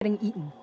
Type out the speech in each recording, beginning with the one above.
getting eaten.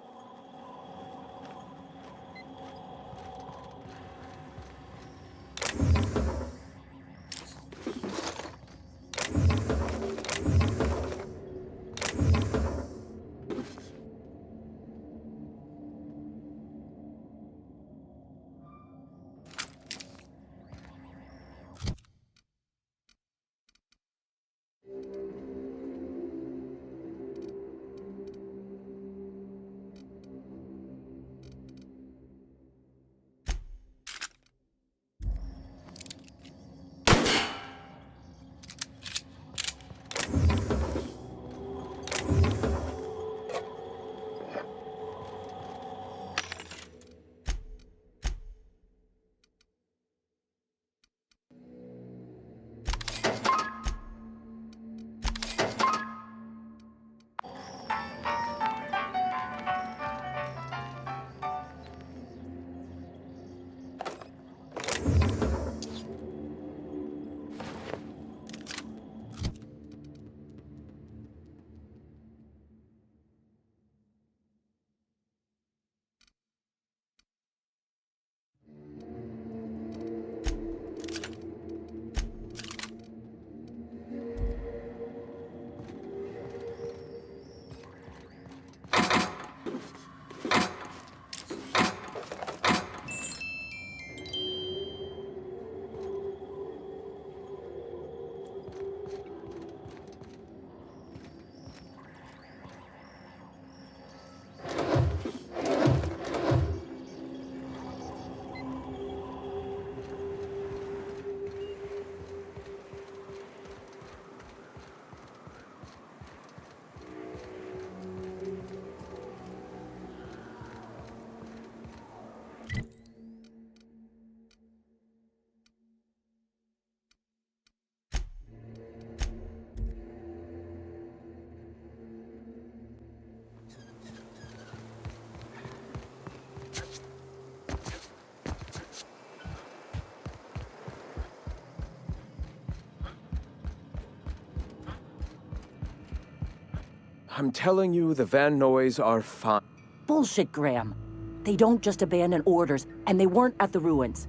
I'm telling you, the Van Noys are fine. Bullshit, Graham. They don't just abandon orders, and they weren't at the ruins.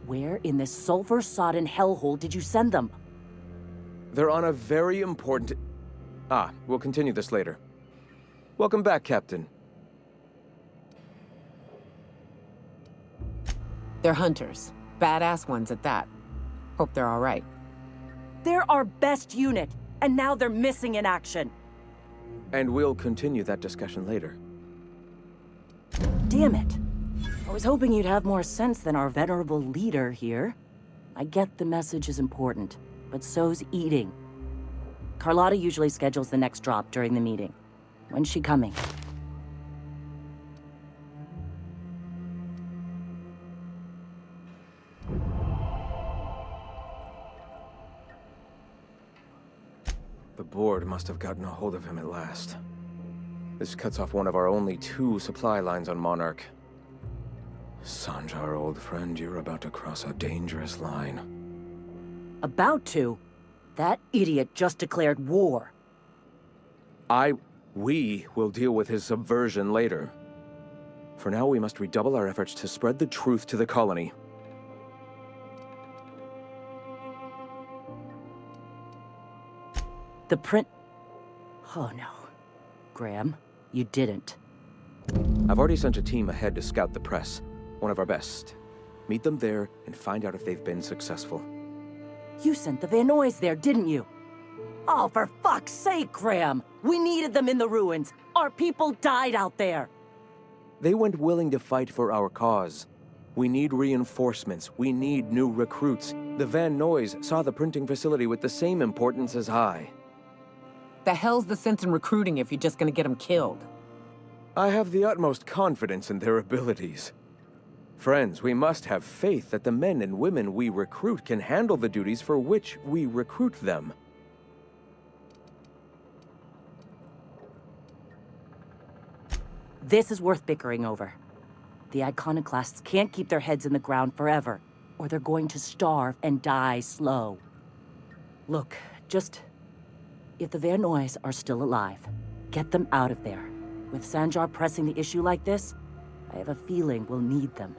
Where in this sulfur-sodden hellhole did you send them? They're on a very important... we'll continue this later. Welcome back, Captain. They're hunters. Badass ones at that. Hope they're all right. They're our best unit, and now they're missing in action. And we'll continue that discussion later. Damn it. I was hoping you'd have more sense than our venerable leader here. I get the message is important, but so's eating. Carlotta usually schedules the next drop during the meeting. When's she coming? The board must have gotten a hold of him at last. This cuts off one of our only 2 supply lines on Monarch. Sanjar, old friend, you're about to cross a dangerous line. About to? That idiot just declared war. We will deal with his subversion later. For now, we must redouble our efforts to spread the truth to the colony. The print... Oh no. Graham, you didn't. I've already sent a team ahead to scout the press. One of our best. Meet them there and find out if they've been successful. You sent the Van Noys there, didn't you? Oh, for fuck's sake, Graham! We needed them in the ruins. Our people died out there. They went willing to fight for our cause. We need reinforcements. We need new recruits. The Van Noys saw the printing facility with the same importance as I. The hell's the sense in recruiting if you're just gonna get them killed? I have the utmost confidence in their abilities. Friends, we must have faith that the men and women we recruit can handle the duties for which we recruit them. This is worth bickering over. The iconoclasts can't keep their heads in the ground forever, or they're going to starve and die slow. Look, if the Van Noys are still alive, get them out of there. With Sanjar pressing the issue like this, I have a feeling we'll need them.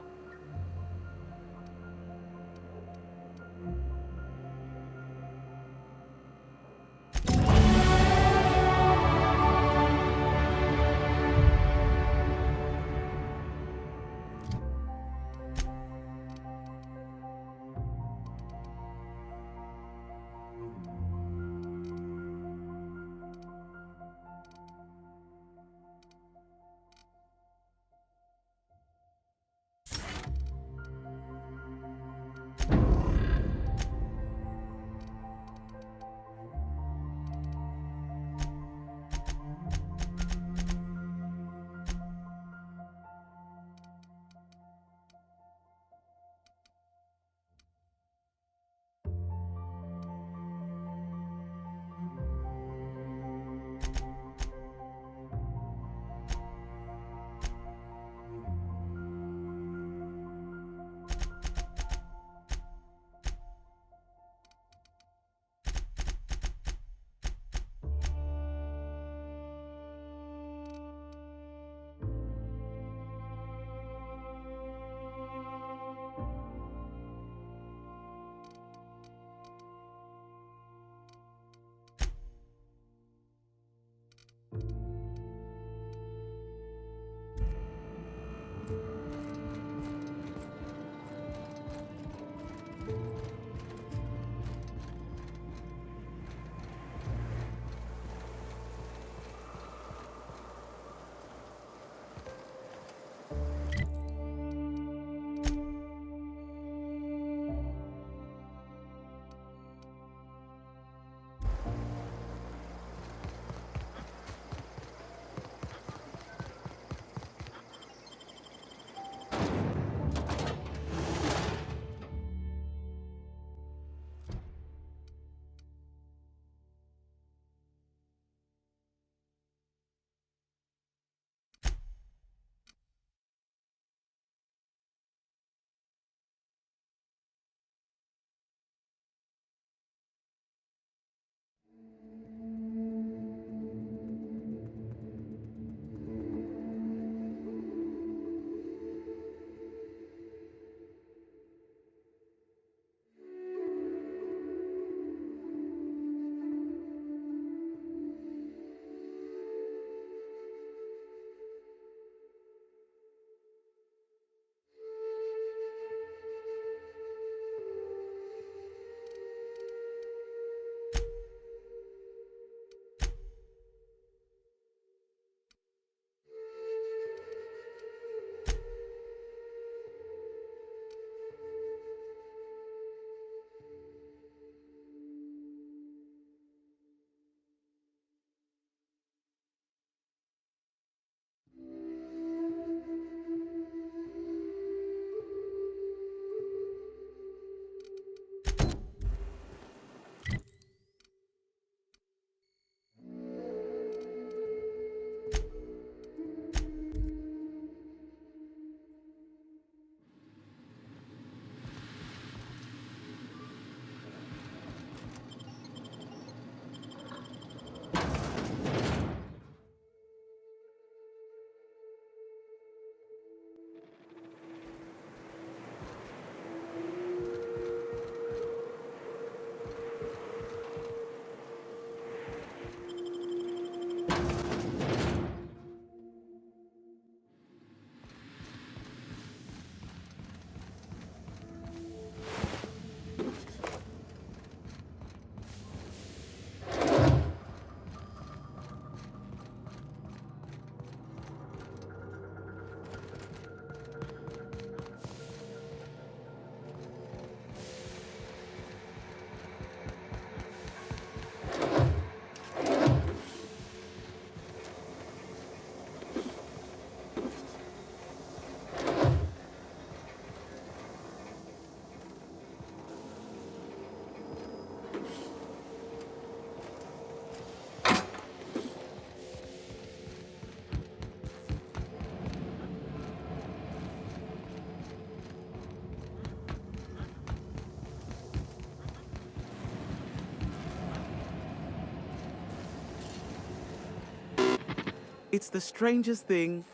It's the strangest thing.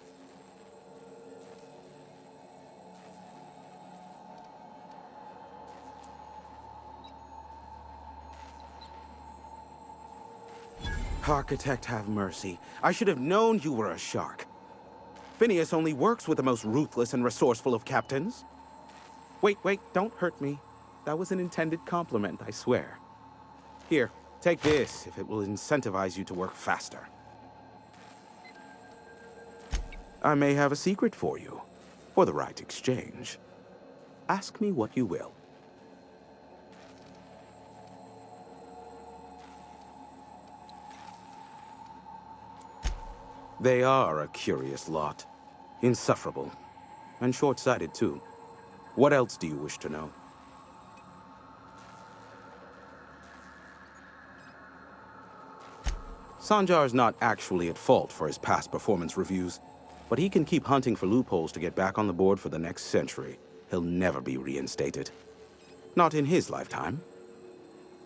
Architect, have mercy. I should have known you were a shark. Phineas only works with the most ruthless and resourceful of captains. Wait, don't hurt me. That was an intended compliment, I swear. Here, take this if it will incentivize you to work faster. I may have a secret for you, for the right exchange. Ask me what you will. They are a curious lot. Insufferable. And short-sighted, too. What else do you wish to know? Sanjar's not actually at fault for his past performance reviews, but he can keep hunting for loopholes to get back on the board for the next century. He'll never be reinstated. Not in his lifetime.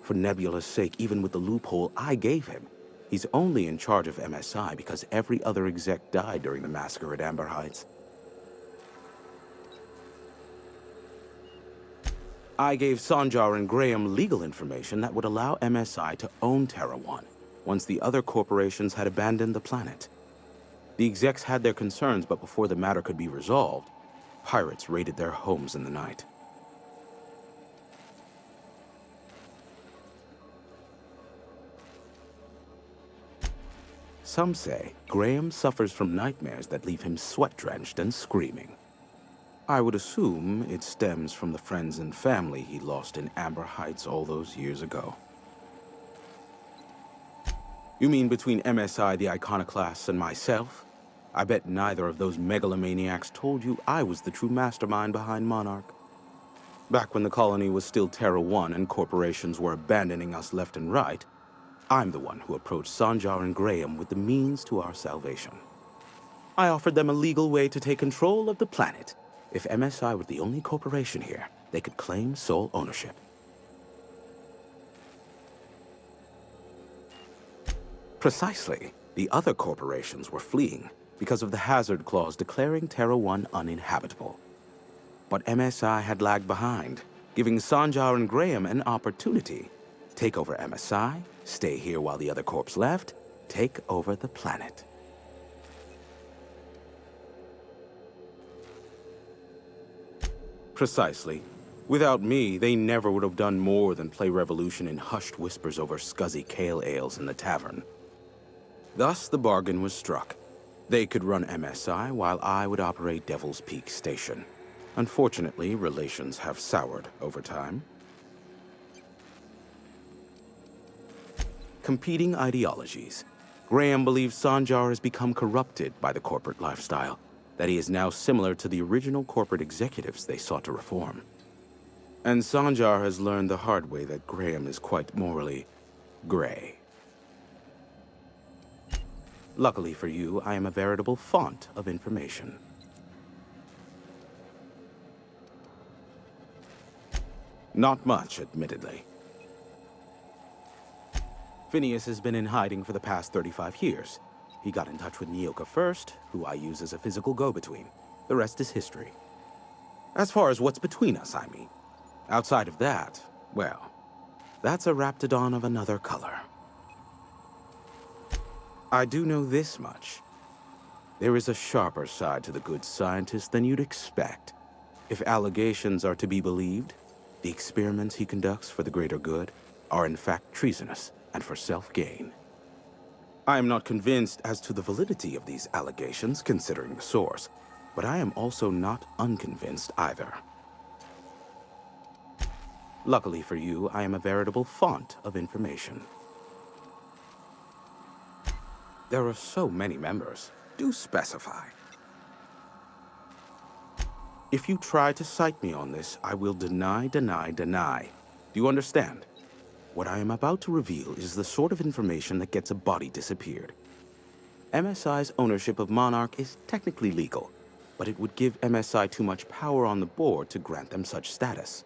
For Nebula's sake, even with the loophole I gave him, he's only in charge of MSI because every other exec died during the massacre at Amber Heights. I gave Sanjar and Graham legal information that would allow MSI to own Terra One once the other corporations had abandoned the planet. The execs had their concerns, but before the matter could be resolved, pirates raided their homes in the night. Some say Graham suffers from nightmares that leave him sweat-drenched and screaming. I would assume it stems from the friends and family he lost in Amber Heights all those years ago. You mean between MSI, the Iconoclasts, and myself? I bet neither of those megalomaniacs told you I was the true mastermind behind Monarch. Back when the colony was still Terra One and corporations were abandoning us left and right, I'm the one who approached Sanjar and Graham with the means to our salvation. I offered them a legal way to take control of the planet. If MSI were the only corporation here, they could claim sole ownership. Precisely. The other corporations were fleeing because of the hazard clause declaring Terra One uninhabitable. But MSI had lagged behind, giving Sanjar and Graham an opportunity. Take over MSI, stay here while the other corps left, take over the planet. Precisely. Without me, they never would have done more than play Revolution in hushed whispers over scuzzy kale ales in the tavern. Thus, the bargain was struck. They could run MSI while I would operate Devil's Peak Station. Unfortunately, relations have soured over time. Competing ideologies. Graham believes Sanjar has become corrupted by the corporate lifestyle, that he is now similar to the original corporate executives they sought to reform. And Sanjar has learned the hard way that Graham is quite morally gray. Luckily for you, I am a veritable font of information. Not much, admittedly. Phineas has been in hiding for the past 35 years. He got in touch with Nyoka first, who I use as a physical go-between. The rest is history. As far as what's between us, I mean. Outside of that, well, that's a Raptidon of another color. I do know this much. There is a sharper side to the good scientist than you'd expect. If allegations are to be believed, the experiments he conducts for the greater good are in fact treasonous and for self-gain. I am not convinced as to the validity of these allegations, considering the source, but I am also not unconvinced either. Luckily for you, I am a veritable font of information. There are so many members. Do specify. If you try to cite me on this, I will deny. Do you understand? What I am about to reveal is the sort of information that gets a body disappeared. MSI's ownership of Monarch is technically legal, but it would give MSI too much power on the board to grant them such status.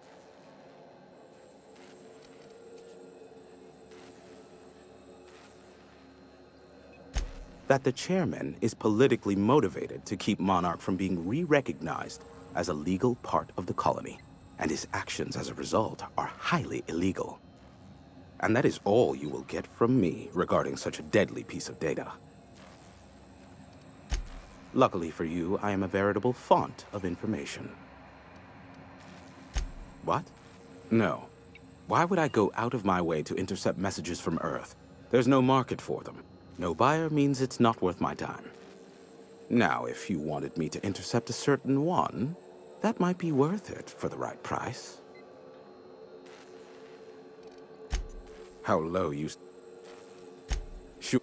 that the chairman is politically motivated to keep Monarch from being re-recognized as a legal part of the colony, and his actions as a result are highly illegal. And that is all you will get from me regarding such a deadly piece of data. Luckily for you, I am a veritable font of information. What? No. Why would I go out of my way to intercept messages from Earth? There's no market for them. No buyer means it's not worth my time. Now, if you wanted me to intercept a certain one, that might be worth it for the right price. How low you... Shoot.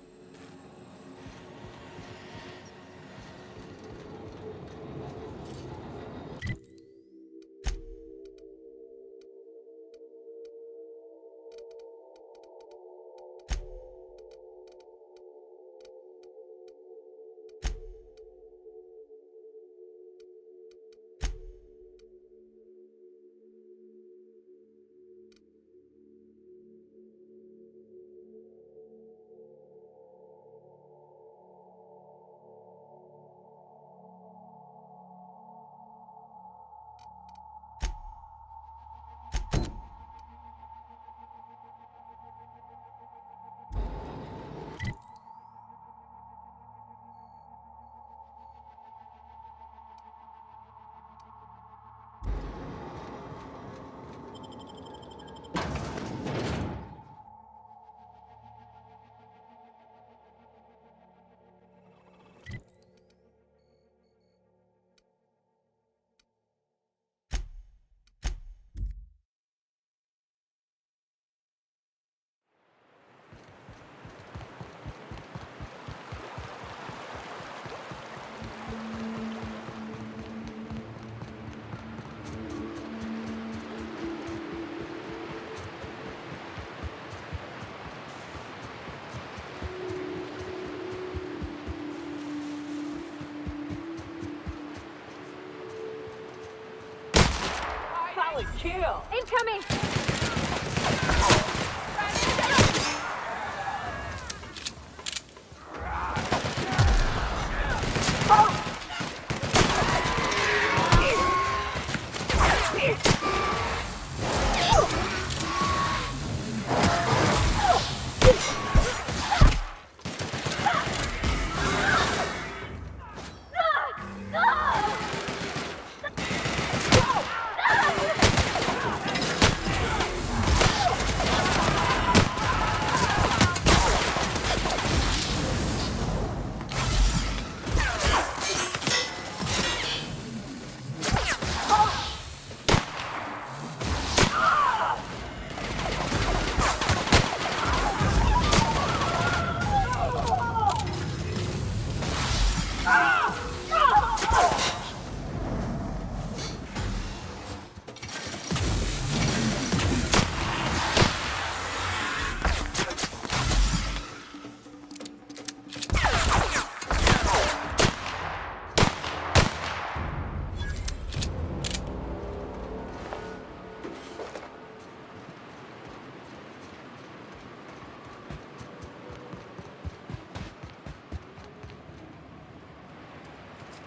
Kill! Incoming!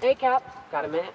Hey, Cap. Got a minute?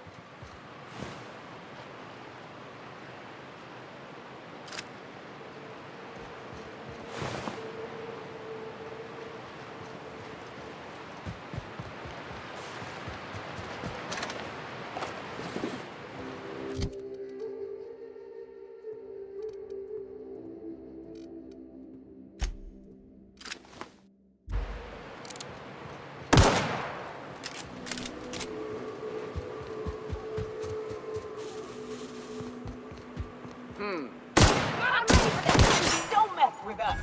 Don't mess with us!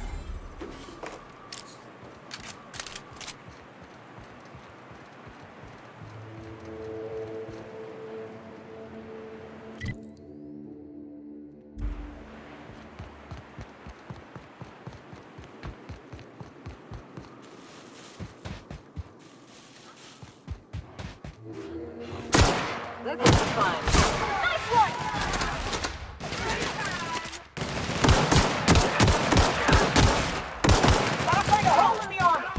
This is fun. Nice one! Gotta find a hole in the armor!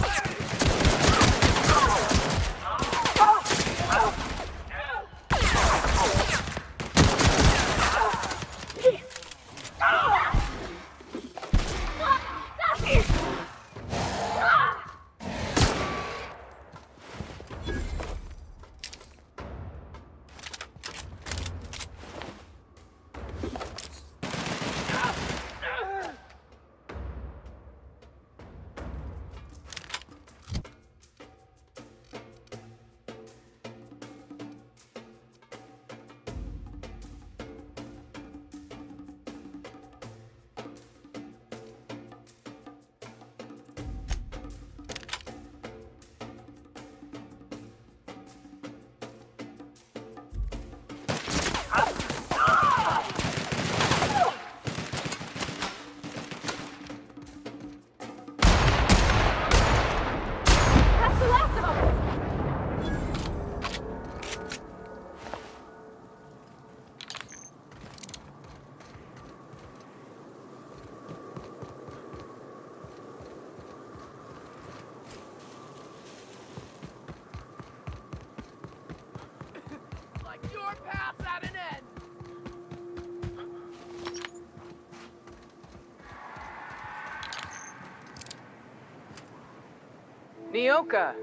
Nyoka,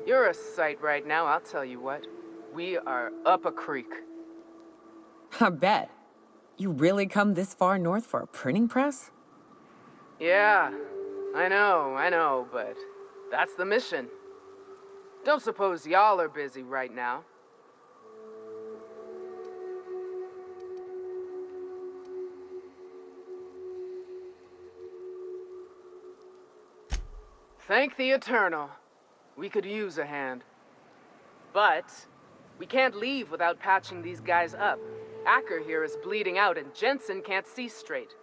you're a sight right now, I'll tell you what. We are up a creek. I bet. You really come this far north for a printing press? Yeah, I know, but that's the mission. Don't suppose y'all are busy right now. Thank the Eternal. We could use a hand. But we can't leave without patching these guys up. Acker here is bleeding out and Jensen can't see straight.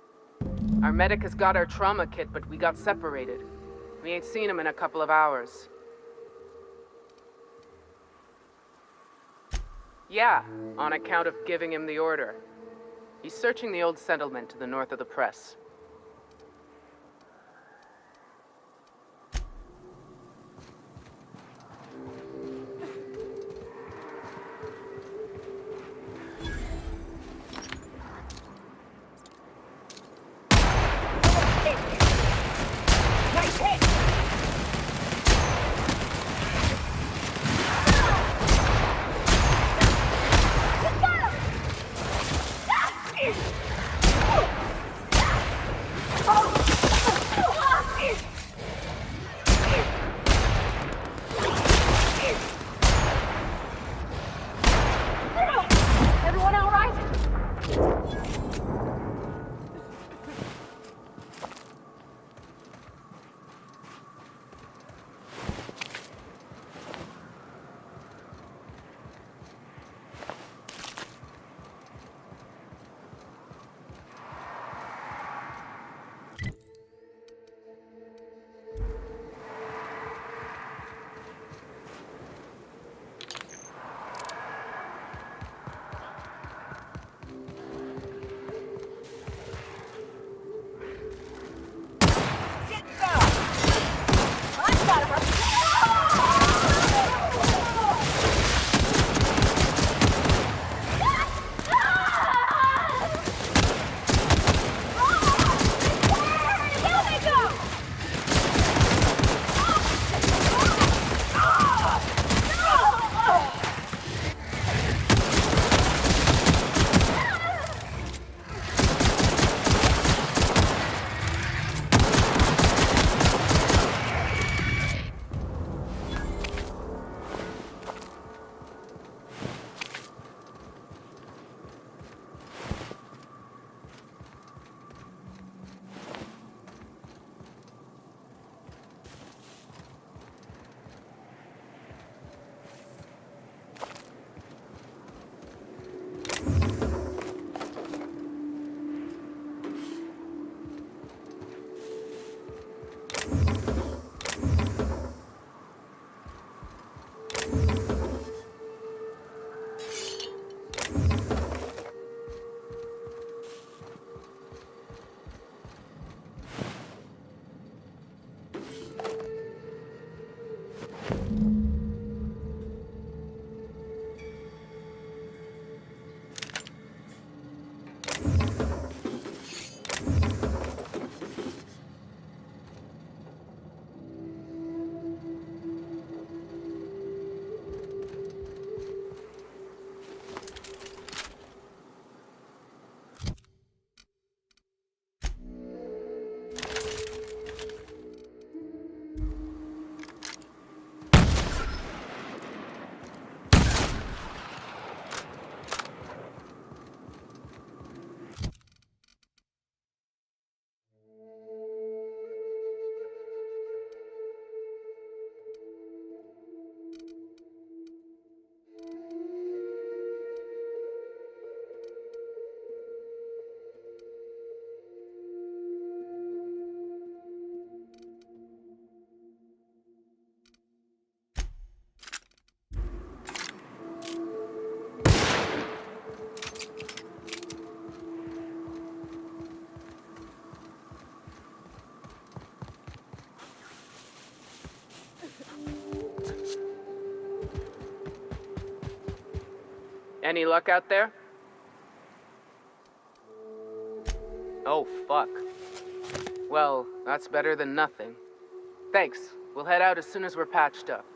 Our medic has got our trauma kit, but we got separated. We ain't seen him in a couple of hours. Yeah, on account of giving him the order. He's searching the old settlement to the north of the press. Everyone all right? Any luck out there? Oh, fuck. Well, that's better than nothing. Thanks. We'll head out as soon as we're patched up.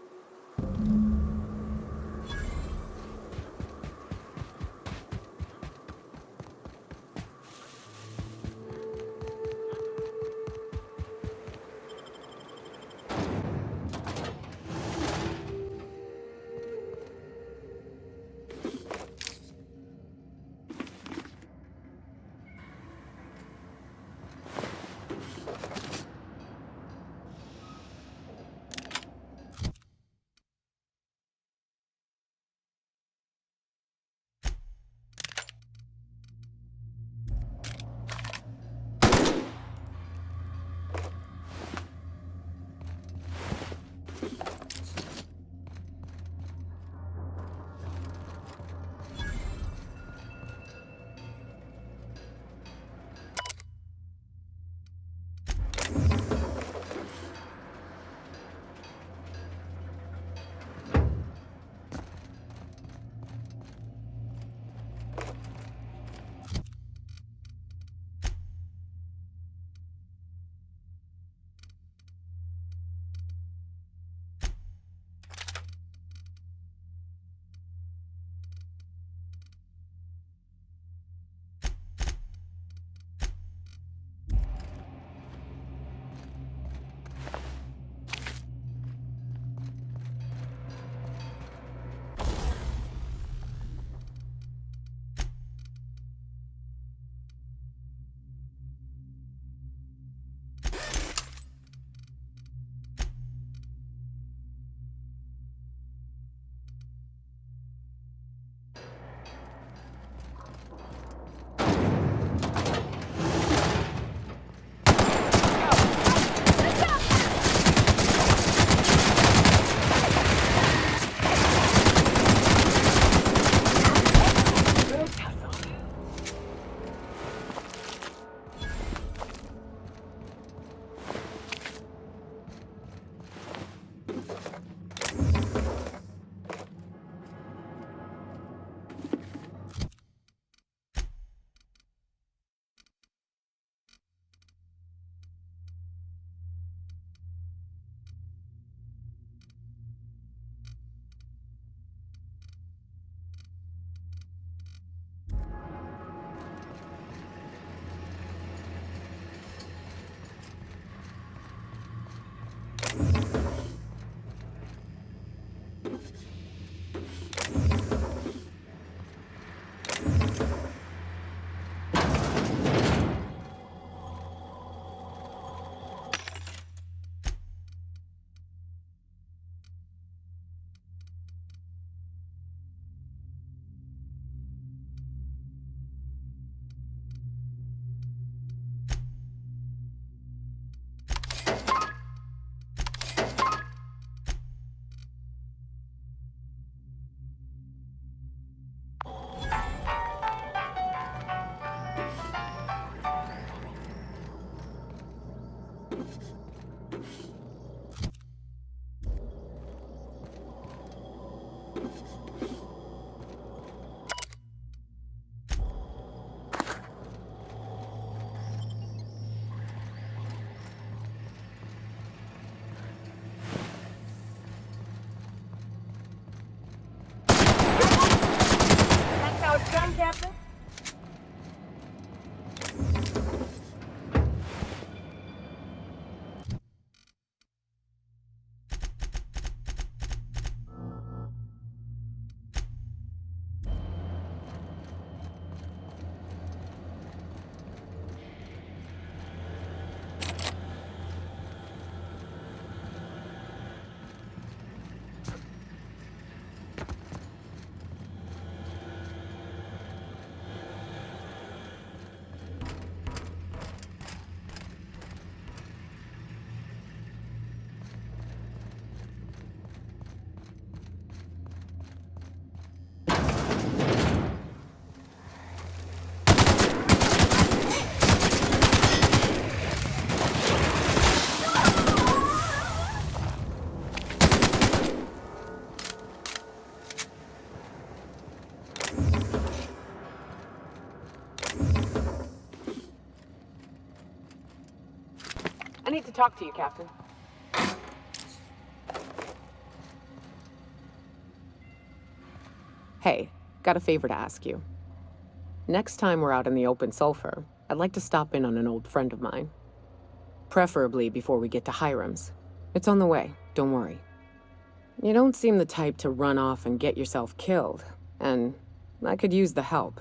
I need to talk to you, Captain. Hey, got a favor to ask you. Next time we're out in the open sulfur, I'd like to stop in on an old friend of mine. Preferably before we get to Hiram's. It's on the way, don't worry. You don't seem the type to run off and get yourself killed, and I could use the help.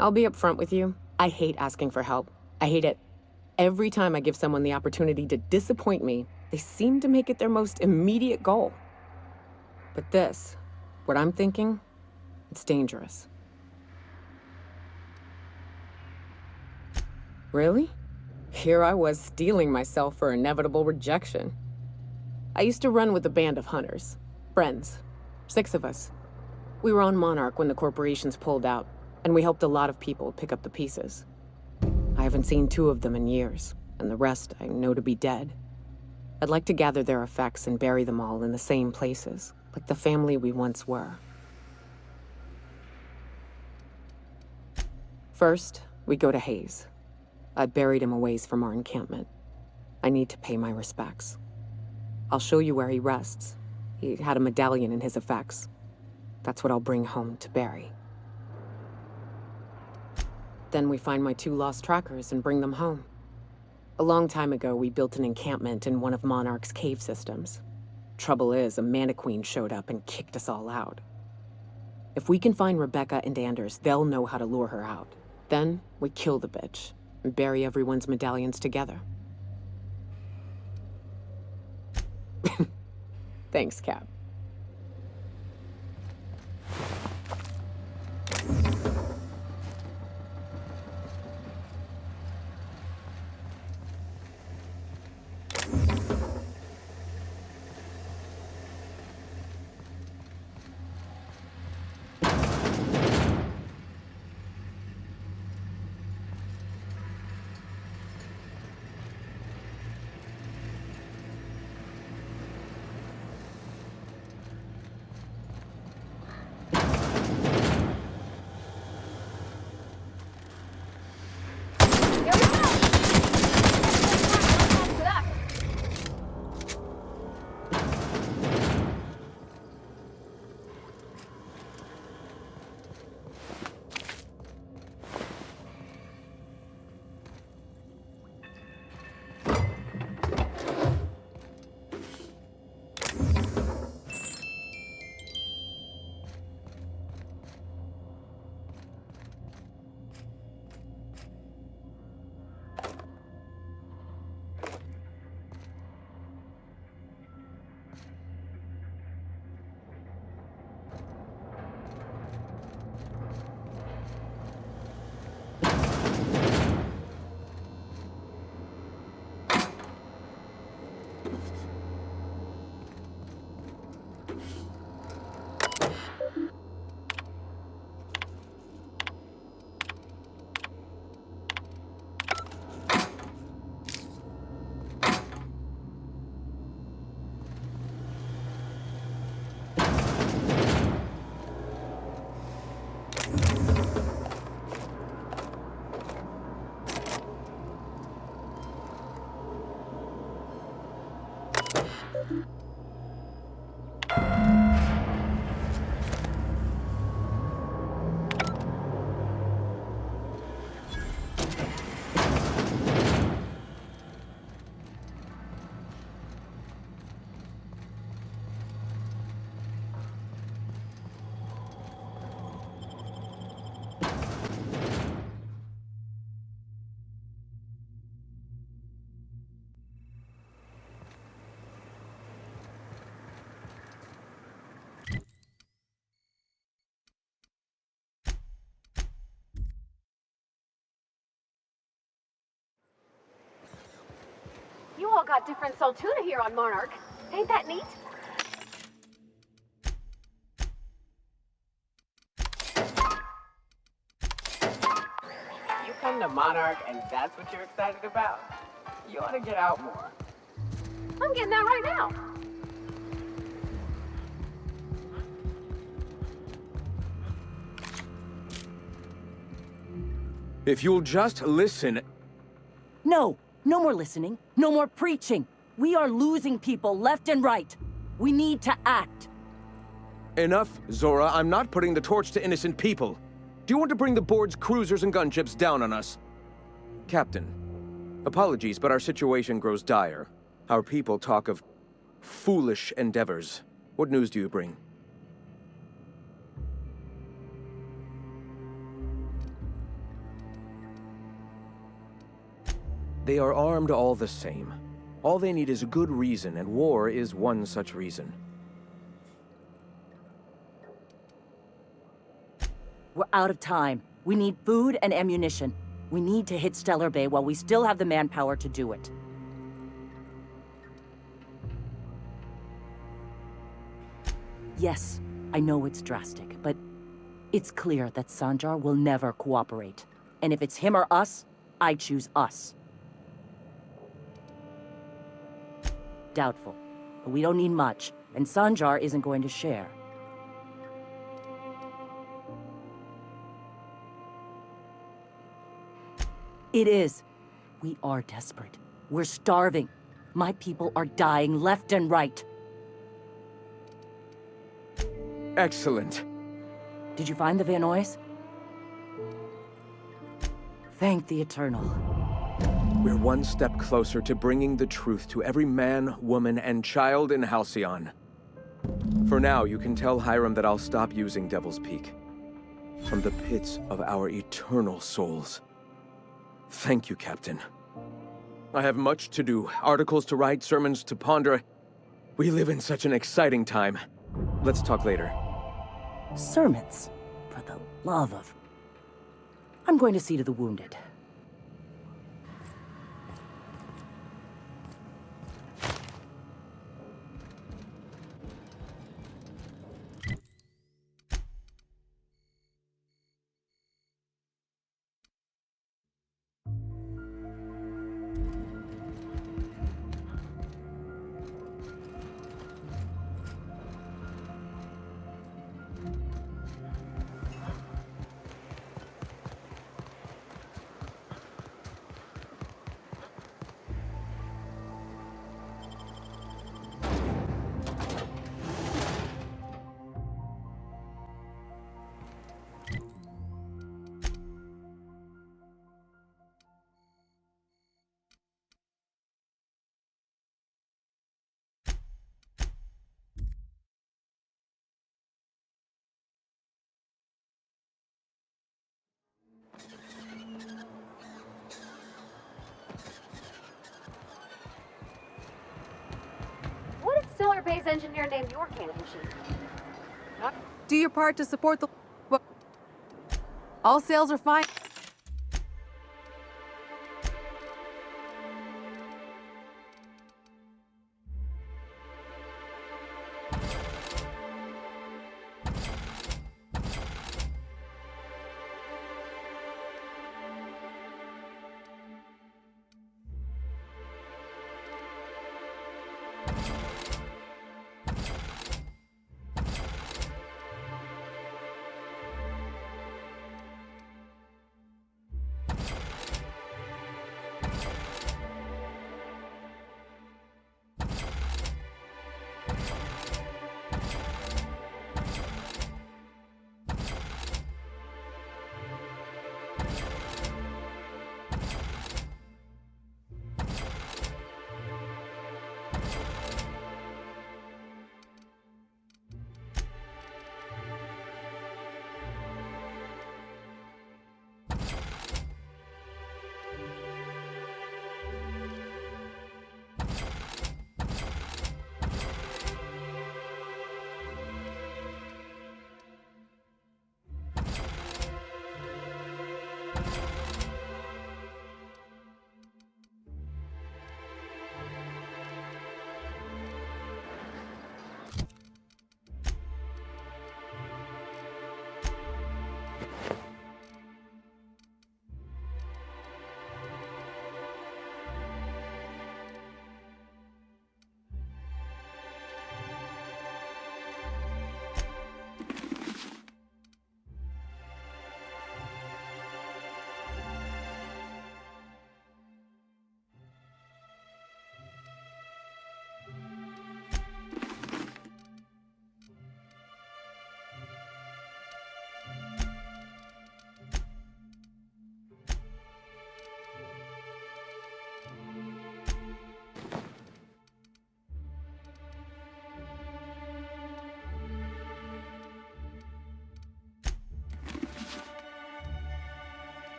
I'll be upfront with you. I hate asking for help. I hate it. Every time I give someone the opportunity to disappoint me, they seem to make it their most immediate goal. But this, what I'm thinking, it's dangerous. Really? Here I was steeling myself for inevitable rejection. I used to run with a band of hunters. Friends. 6 of us. We were on Monarch when the corporations pulled out, and we helped a lot of people pick up the pieces. I haven't seen 2 of them in years, and the rest I know to be dead. I'd like to gather their effects and bury them all in the same places, like the family we once were. First, we go to Hayes. I buried him a ways from our encampment. I need to pay my respects. I'll show you where he rests. He had a medallion in his effects. That's what I'll bring home to Barry. Then we find my 2 lost trackers and bring them home. A long time ago, we built an encampment in one of Monarch's cave systems. Trouble is, a Mantiqueen showed up and kicked us all out. If we can find Rebecca and Anders, they'll know how to lure her out. Then, we kill the bitch, and bury everyone's medallions together. Thanks, Cap. You all got different Saltuna here on Monarch. Ain't that neat? You come to Monarch and that's what you're excited about? You ought to get out more. I'm getting that right now. If you'll just listen... No! No more listening. No more preaching. We are losing people left and right. We need to act. Enough, Zora. I'm not putting the torch to innocent people. Do you want to bring the board's cruisers and gunships down on us? Captain, apologies, but our situation grows dire. Our people talk of foolish endeavors. What news do you bring? They are armed all the same. All they need is a good reason, and war is one such reason. We're out of time. We need food and ammunition. We need to hit Stellar Bay while we still have the manpower to do it. Yes, I know it's drastic, but it's clear that Sanjar will never cooperate. And if it's him or us, I choose us. Doubtful. But we don't need much, and Sanjar isn't going to share. It is. We are desperate. We're starving. My people are dying left and right. Excellent. Did you find the Vanois? Thank the Eternal. We're one step closer to bringing the truth to every man, woman, and child in Halcyon. For now, you can tell Hiram that I'll stop using Devil's Peak. From the pits of our eternal souls. Thank you, Captain. I have much to do. Articles to write, sermons to ponder. We live in such an exciting time. Let's talk later. Sermons? For the love of... I'm going to see to the wounded. What did Stellar Bay's engineer name your cannon machine? Do your part to support the... All sales are fine.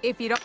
If you don't...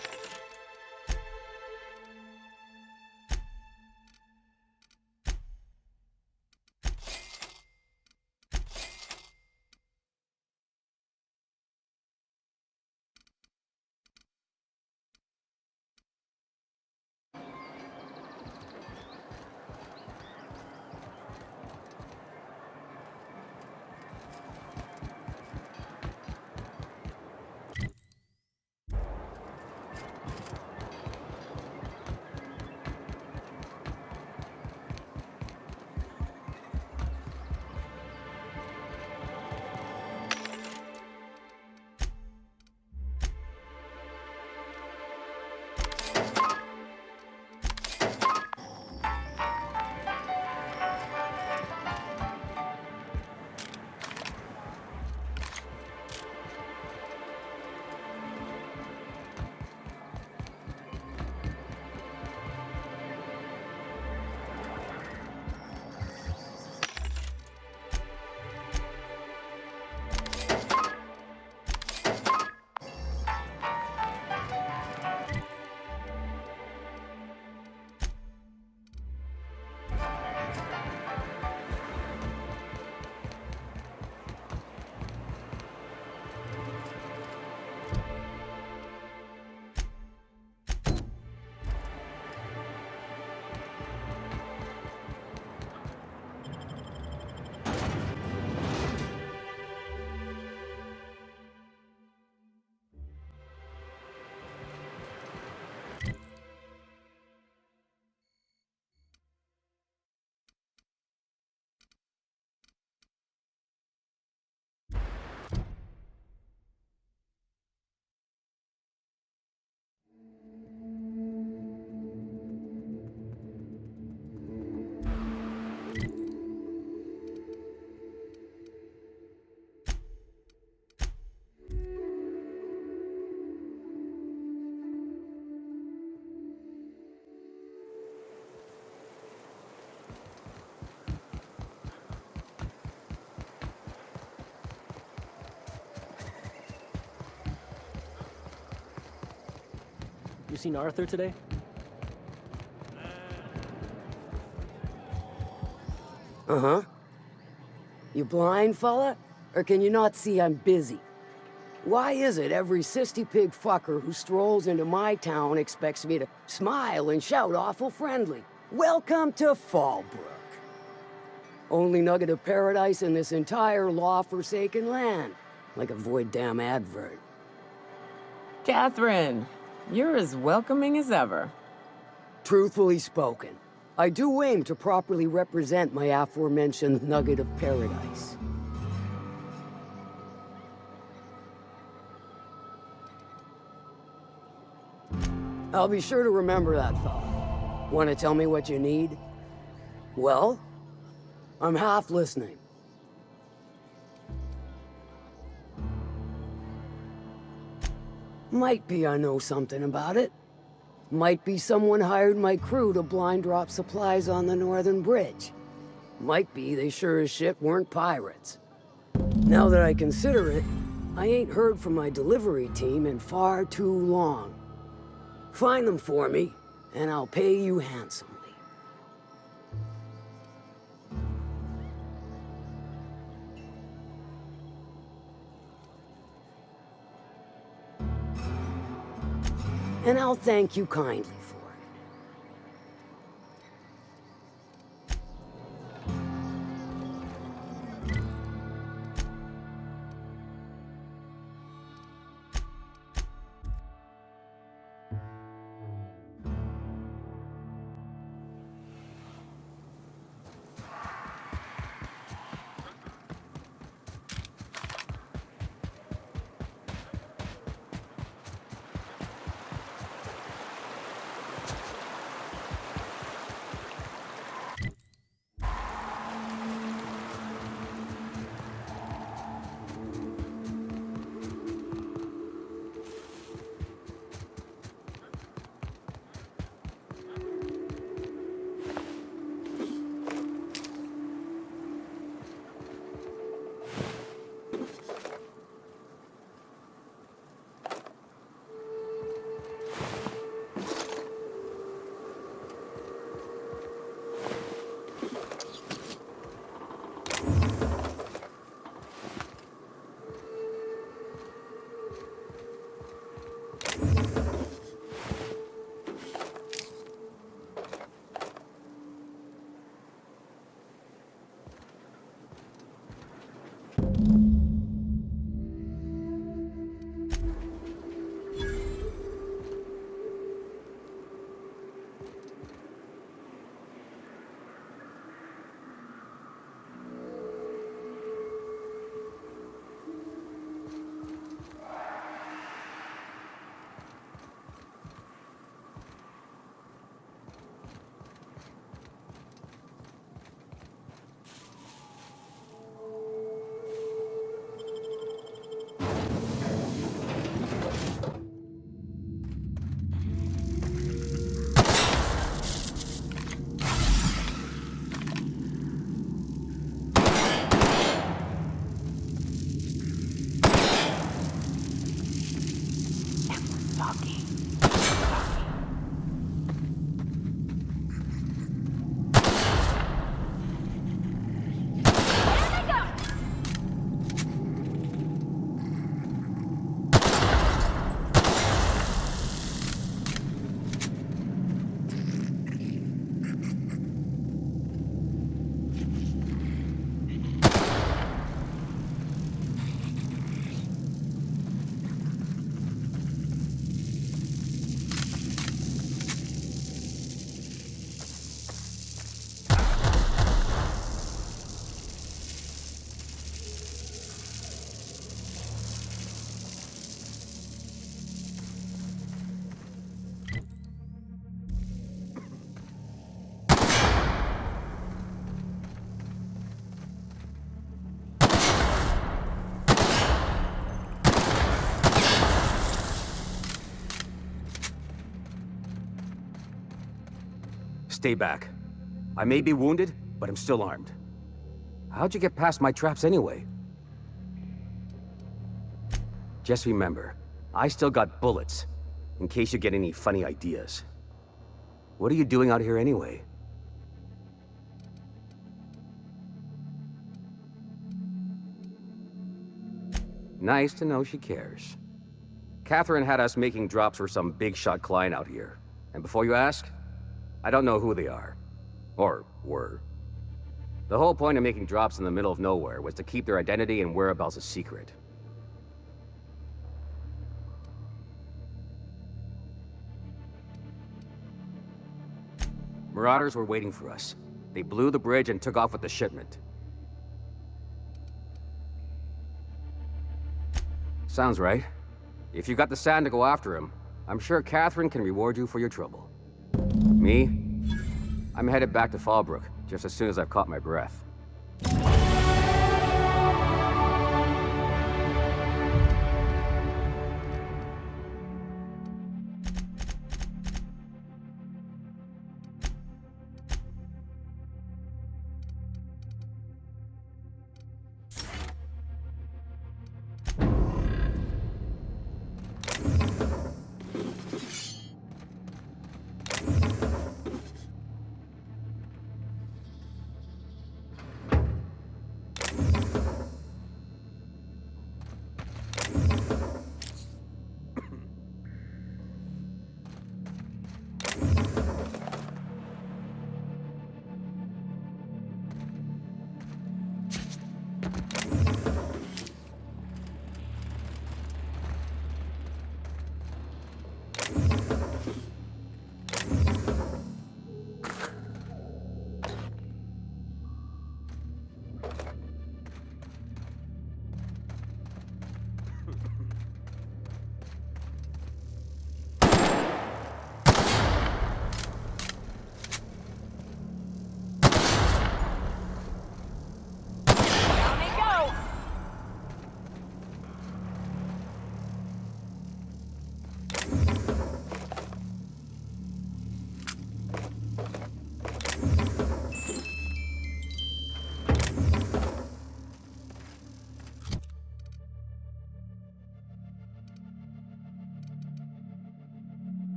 You seen Arthur today? Uh-huh. You blind, fella? Or can you not see I'm busy? Why is it every sissy pig fucker who strolls into my town expects me to smile and shout awful friendly? Welcome to Fallbrook. Only nugget of paradise in this entire law-forsaken land. Like a void damn advert. Catherine, you're as welcoming as ever. Truthfully spoken, I do aim to properly represent my aforementioned nugget of paradise. I'll be sure to remember that, fella. Want to tell me what you need? Well, I'm half listening. Might be I know something about it. Might be someone hired my crew to blind drop supplies on the Northern Bridge. Might be they sure as shit weren't pirates. Now that I consider it, I ain't heard from my delivery team in far too long. Find them for me, and I'll pay you handsomely. And I'll thank you kindly for it. Stay back. I may be wounded, but I'm still armed. How'd you get past my traps anyway? Just remember, I still got bullets, in case you get any funny ideas. What are you doing out here anyway? Nice to know she cares. Catherine had us making drops for some big-shot client out here. And before you ask, I don't know who they are. Or were. The whole point of making drops in the middle of nowhere was to keep their identity and whereabouts a secret. Marauders were waiting for us. They blew the bridge and took off with the shipment. Sounds right. If you got the sand to go after him, I'm sure Catherine can reward you for your trouble. Me? I'm headed back to Fallbrook, just as soon as I've caught my breath.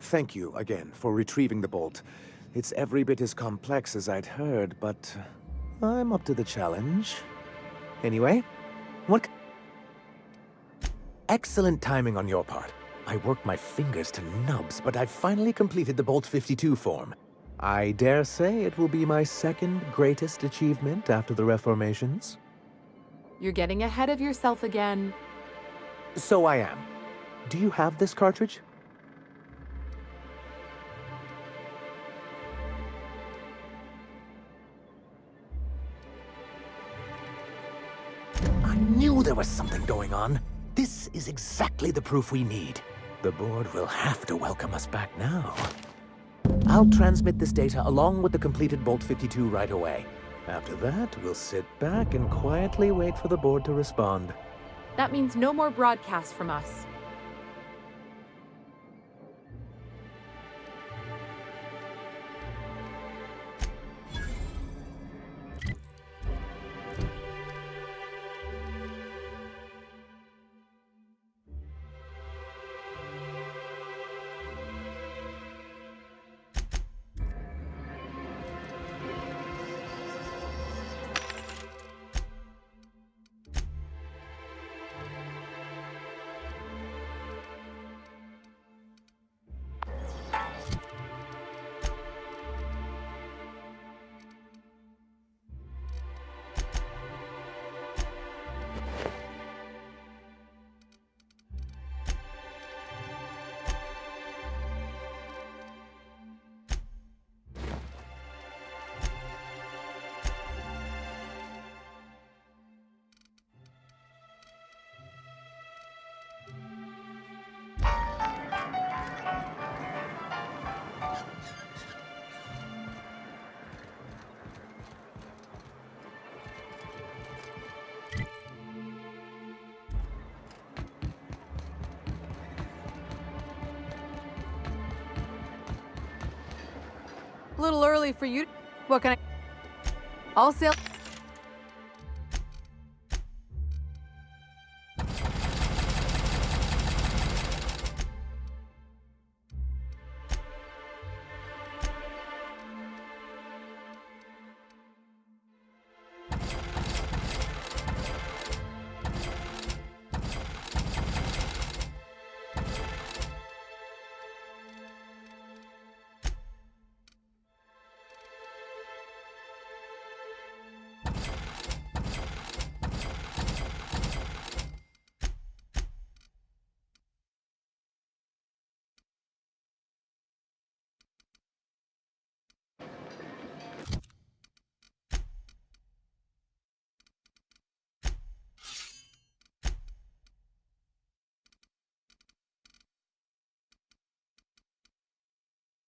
thank you again for retrieving the bolt. It's every bit as complex as I'd heard, but I'm up to the challenge. Anyway, excellent timing on your part. I worked my fingers to nubs, but I've finally completed the Bolt 52 form. I dare say it will be my second greatest achievement after the Reformations. You're getting ahead of yourself again. So I am. Do you have this cartridge? I knew there was something going on. This is exactly the proof we need. The board will have to welcome us back now. I'll transmit this data along with the completed Bolt 52 right away. After that, we'll sit back and quietly wait for the board to respond. That means no more broadcasts from us. A little early for you. What can I... All sales...